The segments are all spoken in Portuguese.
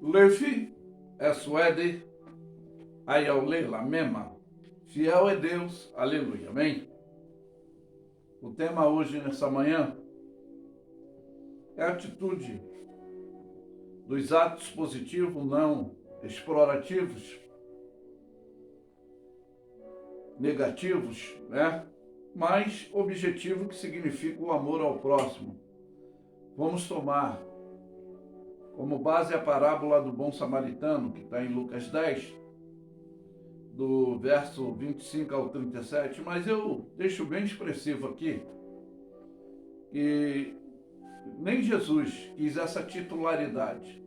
Levi é suede, ayaule la mema. Fiel é Deus, aleluia, amém? O tema hoje, nessa manhã, é a atitude dos atos positivos, não explorativos, negativos, né? Mas objetivo, que significa o amor ao próximo. Vamos tomar como base a parábola do bom samaritano, que está em Lucas 10, do verso 25 ao 37, mas eu deixo bem expressivo aqui que nem Jesus quis essa titularidade,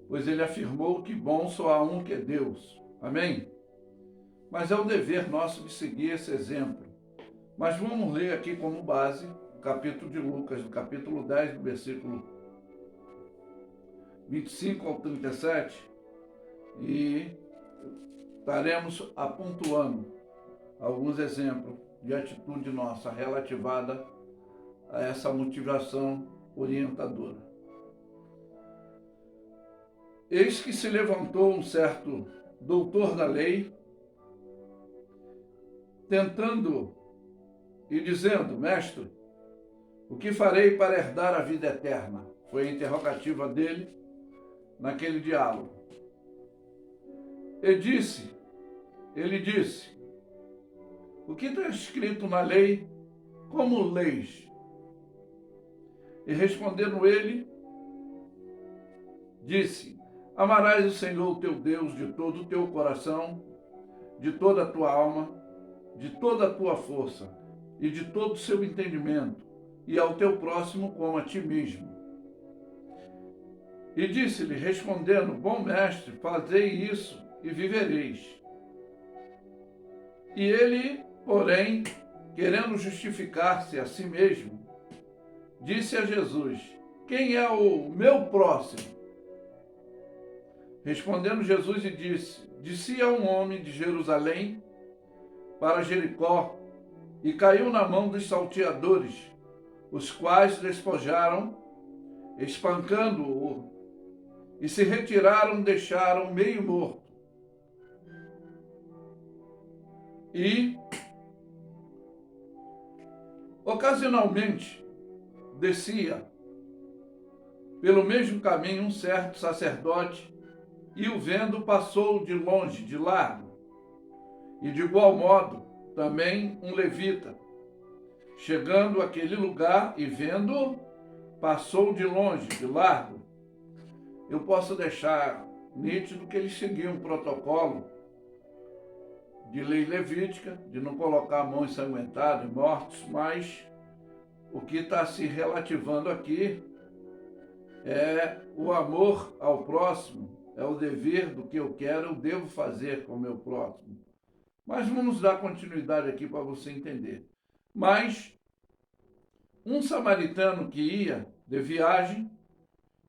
pois ele afirmou que bom só há um, que é Deus. Amém? Mas é o dever nosso de seguir esse exemplo. Mas vamos ler aqui como base o capítulo de Lucas, do capítulo 10, do versículo 25 ao 37, e estaremos apontando alguns exemplos de atitude nossa relativada a essa motivação orientadora. Eis que se levantou um certo doutor da lei, tentando e dizendo: Mestre, o que farei para herdar a vida eterna? Foi a interrogativa dele naquele diálogo. Ele disse, o que está escrito na lei, como leis? E respondendo ele, disse: amarás o Senhor teu Deus de todo o teu coração, de toda a tua alma, de toda a tua força e de todo o seu entendimento, e ao teu próximo como a ti mesmo. E disse-lhe, respondendo: bom mestre, fazei isso e vivereis. E ele, porém, querendo justificar-se a si mesmo, disse a Jesus: quem é o meu próximo? Respondendo Jesus e disse: descia um homem de Jerusalém para Jericó e caiu na mão dos salteadores, os quais despojaram, espancando-o, e se retiraram, deixaram meio morto. E, ocasionalmente, descia pelo mesmo caminho um certo sacerdote, e o vendo passou de longe, de largo. E de igual modo, também um levita, chegando àquele lugar e vendo, passou de longe, de largo. Eu posso deixar nítido que eles seguiam um protocolo de lei levítica, de não colocar a mão ensanguentada em mortos, mas o que está se relativando aqui é o amor ao próximo, é o dever do que eu quero, eu devo fazer com o meu próximo. Mas vamos dar continuidade aqui para você entender. Mas um samaritano que ia de viagem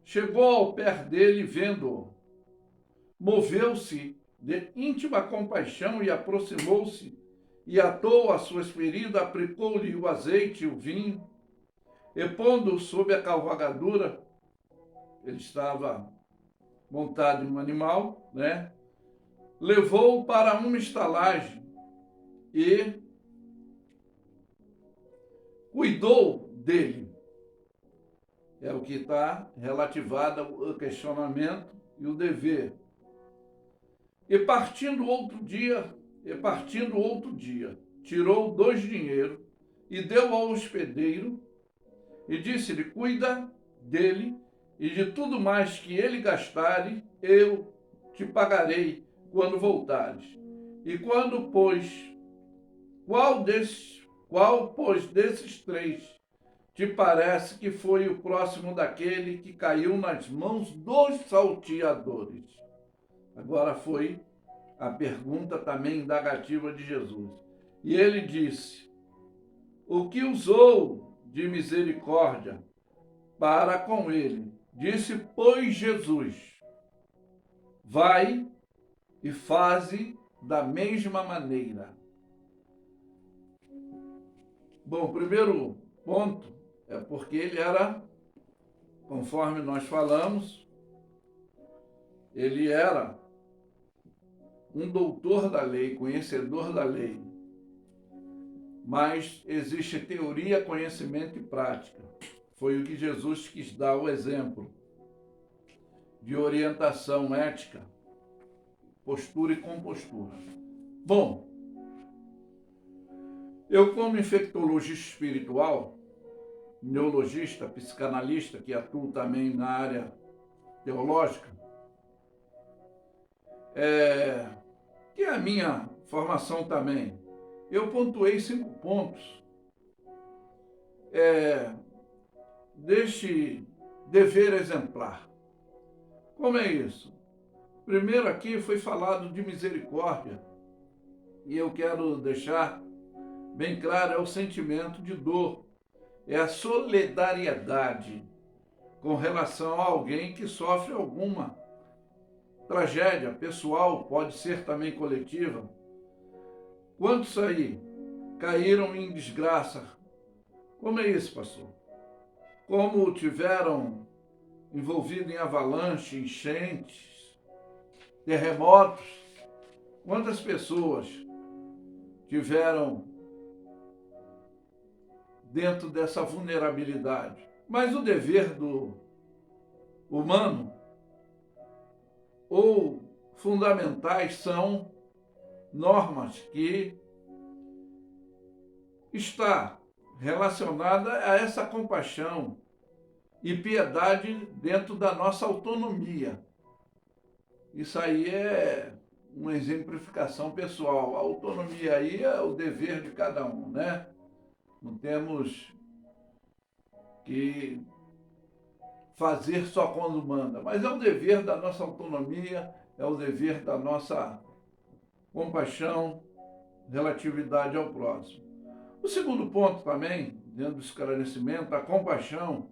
chegou ao pé dele, vendo-o, moveu-se de íntima compaixão e aproximou-se e atou as suas feridas, aplicou-lhe o azeite e o vinho, e pondo-o sob a cavalgadura, ele estava montado em um animal, né? Levou-o para uma estalagem e cuidou dele. É o que está relativado ao questionamento e o dever. E partindo outro dia, tirou 2 dinheiros e deu ao hospedeiro e disse-lhe: cuida dele, e de tudo mais que ele gastare, eu te pagarei quando voltares. E qual, pois, desses 3 te parece que foi o próximo daquele que caiu nas mãos dos salteadores? Agora foi a pergunta também indagativa de Jesus. E ele disse: o que usou de misericórdia para com ele? Disse, pois, Jesus: vai e faze da mesma maneira. Bom, o primeiro ponto é porque ele era, conforme nós falamos, ele era um doutor da lei, conhecedor da lei. Mas existe teoria, conhecimento e prática. Foi o que Jesus quis dar o exemplo de orientação ética, postura e compostura. Bom, eu como infectologista espiritual, neurologista, psicanalista, que atuo também na área teológica, que é a minha formação também, eu pontuei 5 pontos deste dever exemplar. Como é isso? Primeiro aqui foi falado de misericórdia, e eu quero deixar bem claro, é o sentimento de dor, é a solidariedade com relação a alguém que sofre alguma tragédia pessoal, pode ser também coletiva. Quantos aí caíram em desgraça? Como é isso, pastor? Como tiveram envolvido em avalanche, enchentes, terremotos? Quantas pessoas tiveram dentro dessa vulnerabilidade? Mas o dever do humano ou fundamentais são normas que está relacionada a essa compaixão e piedade dentro da nossa autonomia. Isso aí é uma exemplificação pessoal. A autonomia aí é o dever de cada um, né? Não temos que fazer só quando manda, mas é o dever da nossa autonomia, é o dever da nossa compaixão, relatividade ao próximo. O segundo ponto também, dentro do esclarecimento, a compaixão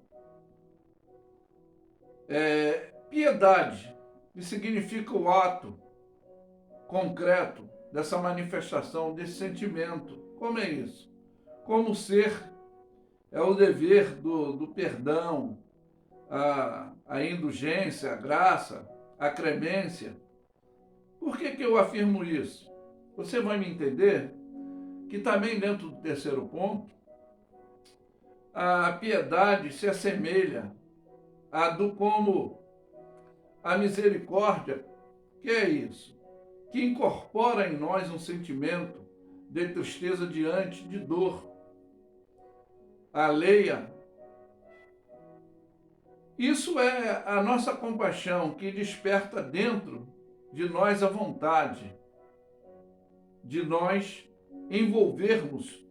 é piedade, que significa o ato concreto dessa manifestação, desse sentimento. Como é isso? Como ser é o dever do perdão, a indulgência, a graça, a clemência. Por que eu afirmo isso? Você vai me entender que também dentro do terceiro ponto, a piedade se assemelha a do como a misericórdia, que é isso? Que incorpora em nós um sentimento de tristeza diante de dor alheia. Isso é a nossa compaixão que desperta dentro de nós a vontade de nós envolvermos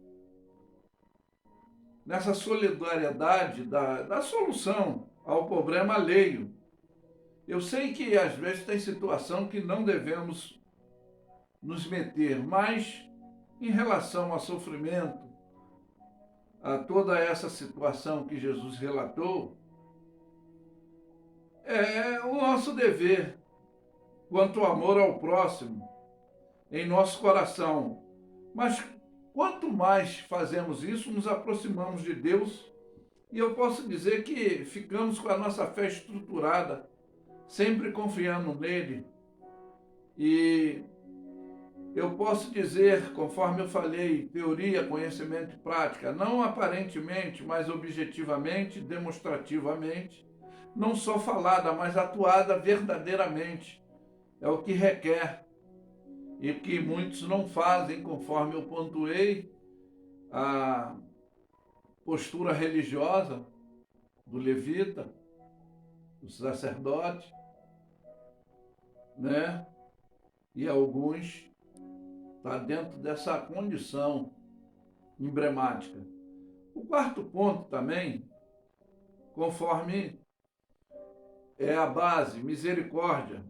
nessa solidariedade da solução ao problema alheio. Eu sei que às vezes tem situação que não devemos nos meter, mas em relação ao sofrimento, a toda essa situação que Jesus relatou, é o nosso dever quanto ao amor ao próximo em nosso coração. Mas quanto mais fazemos isso, nos aproximamos de Deus, e eu posso dizer que ficamos com a nossa fé estruturada, sempre confiando nele. E eu posso dizer, conforme eu falei, teoria, conhecimento e prática, não aparentemente, mas objetivamente, demonstrativamente, não só falada, mas atuada verdadeiramente. É o que requer e que muitos não fazem, conforme eu pontuei, a postura religiosa do levita, do sacerdote, né? E alguns estão dentro dessa condição emblemática. O quarto ponto também, conforme é a base, misericórdia,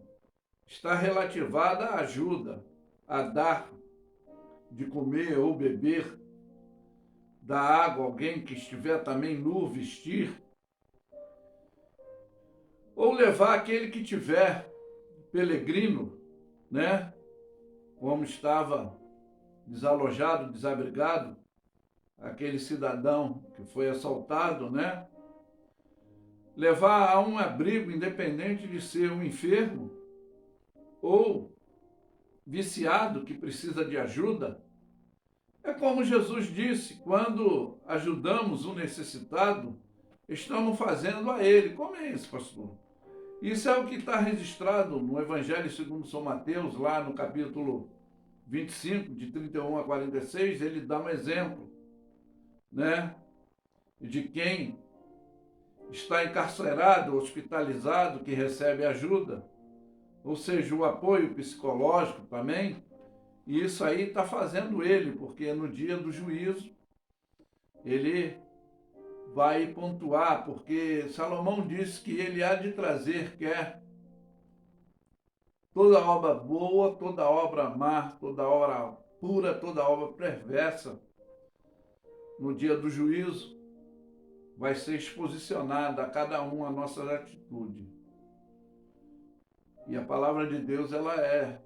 está relativada à ajuda, a dar de comer ou beber, dar água a alguém que estiver também nu, vestir, ou levar aquele que tiver peregrino, né? Como estava desalojado, desabrigado, aquele cidadão que foi assaltado, né? Levar a um abrigo, independente de ser um enfermo, ou viciado que precisa de ajuda, é como Jesus disse, quando ajudamos o necessitado, estamos fazendo a ele. Como é isso, pastor? Isso é o que está registrado no Evangelho segundo São Mateus, lá no capítulo 25, de 31 a 46, ele dá um exemplo, né, de quem está encarcerado, hospitalizado, que recebe ajuda, ou seja, o apoio psicológico também, e isso aí está fazendo ele, porque no dia do juízo ele vai pontuar, porque Salomão disse que ele há de trazer, quer toda obra boa, toda obra má, toda obra pura, toda obra perversa, no dia do juízo, vai ser exposicionada a cada um a nossa atitude. E a palavra de Deus, ela é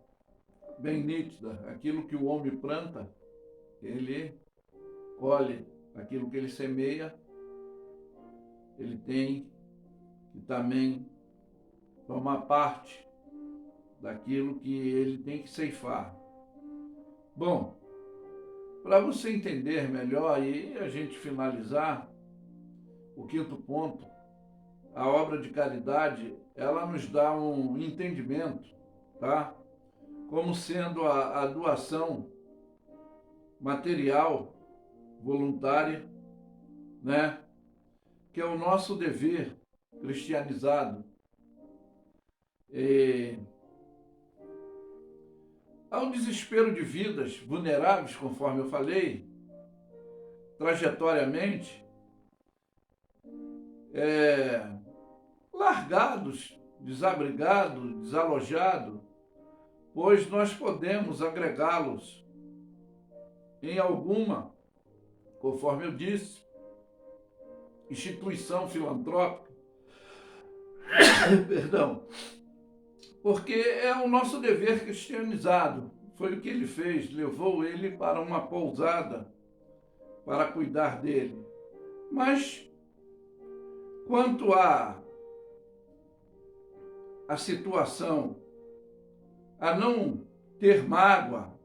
bem nítida. Aquilo que o homem planta, ele colhe. Aquilo que ele semeia, ele tem que também tomar parte daquilo que ele tem que ceifar. Bom, para você entender melhor e a gente finalizar, o quinto ponto, a obra de caridade, ela nos dá um entendimento, tá? Como sendo a doação material, voluntária, né? Que é o nosso dever cristianizado. E ao desespero de vidas vulneráveis, conforme eu falei, trajetoriamente, largados, desabrigados, desalojados, pois nós podemos agregá-los em alguma, conforme eu disse, instituição filantrópica, perdão, porque é o nosso dever cristianizado. Foi o que ele fez, levou ele para uma pousada para cuidar dele. Mas quanto à situação, a não ter mágoa,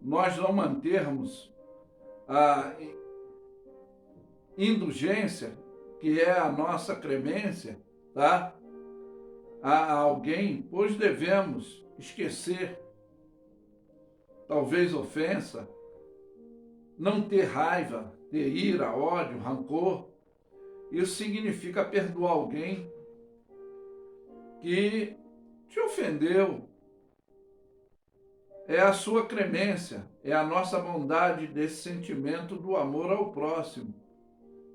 nós não mantermos a indulgência, que é a nossa clemência, tá? A alguém, pois devemos esquecer, talvez ofensa, não ter raiva, ter ira, ódio, rancor. Isso significa perdoar alguém que te ofendeu. É a sua clemência, é a nossa bondade desse sentimento do amor ao próximo,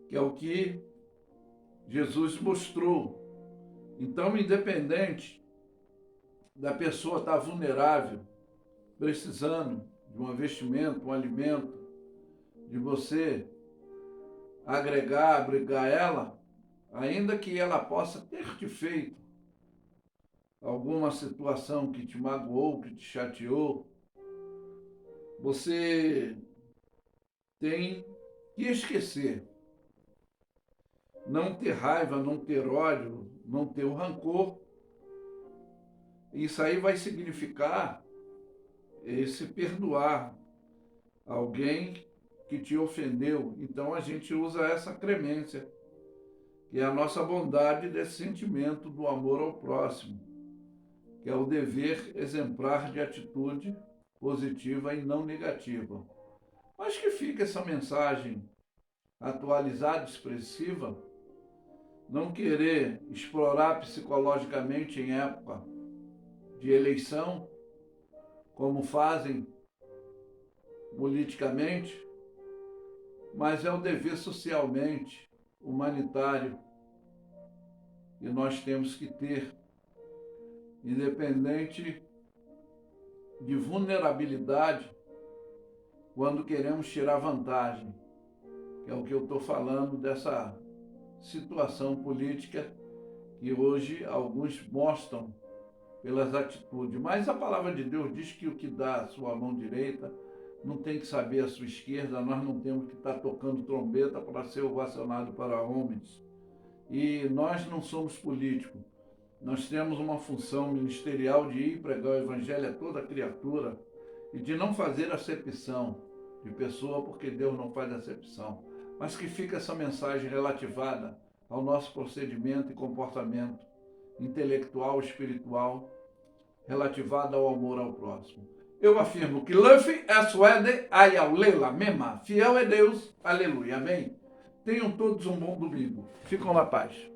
que é o que Jesus mostrou. Então, independente da pessoa estar vulnerável, precisando de um investimento, um alimento, de você agregar, abrigar ela, ainda que ela possa ter te feito alguma situação que te magoou, que te chateou, você tem que esquecer. Não ter raiva, não ter ódio, não ter o rancor. Isso aí vai significar esse perdoar alguém que te ofendeu. Então a gente usa essa clemência, que é a nossa bondade desse sentimento do amor ao próximo, que é o dever exemplar de atitude positiva e não negativa. Mas que fica essa mensagem atualizada, expressiva, não querer explorar psicologicamente em época de eleição, como fazem politicamente, mas é um dever socialmente, humanitário, que nós temos que ter, independente de vulnerabilidade, quando queremos tirar vantagem, que é o que eu estou falando dessa situação política que hoje alguns mostram pelas atitudes. Mas a palavra de Deus diz que o que dá a sua mão direita não tem que saber a sua esquerda, nós não temos que estar tocando trombeta para ser ovacionado para homens. E nós não somos políticos, Nós temos uma função ministerial de ir pregar o evangelho a toda criatura e de não fazer acepção de pessoa, porque Deus não faz acepção, mas que fica essa mensagem relativada ao nosso procedimento e comportamento intelectual, espiritual, relativada ao amor ao próximo. Eu afirmo que Luffy é suede ayaulela mema. Fiel é Deus. Aleluia. Amém. Tenham todos um bom domingo. Ficam na paz.